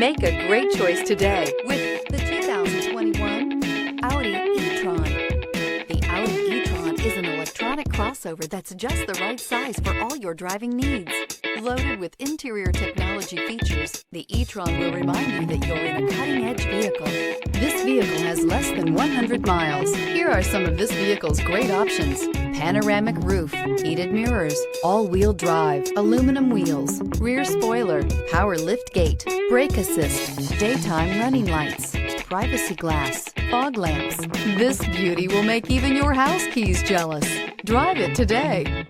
Make a great choice today with the 2021 Audi e-tron. The Audi e-tron is an electronic crossover that's just the right size for all your driving needs. Loaded with interior technology features, the e-tron will remind you that you're in a cutting-edge vehicle. This vehicle has less than 100 miles. Here are some of this vehicle's great options: panoramic roof, heated mirrors, all-wheel drive, aluminum wheels, rear spoiler, power liftgate, brake assist, daytime running lights, privacy glass, fog lamps. This beauty will make even your house keys jealous. Drive it today.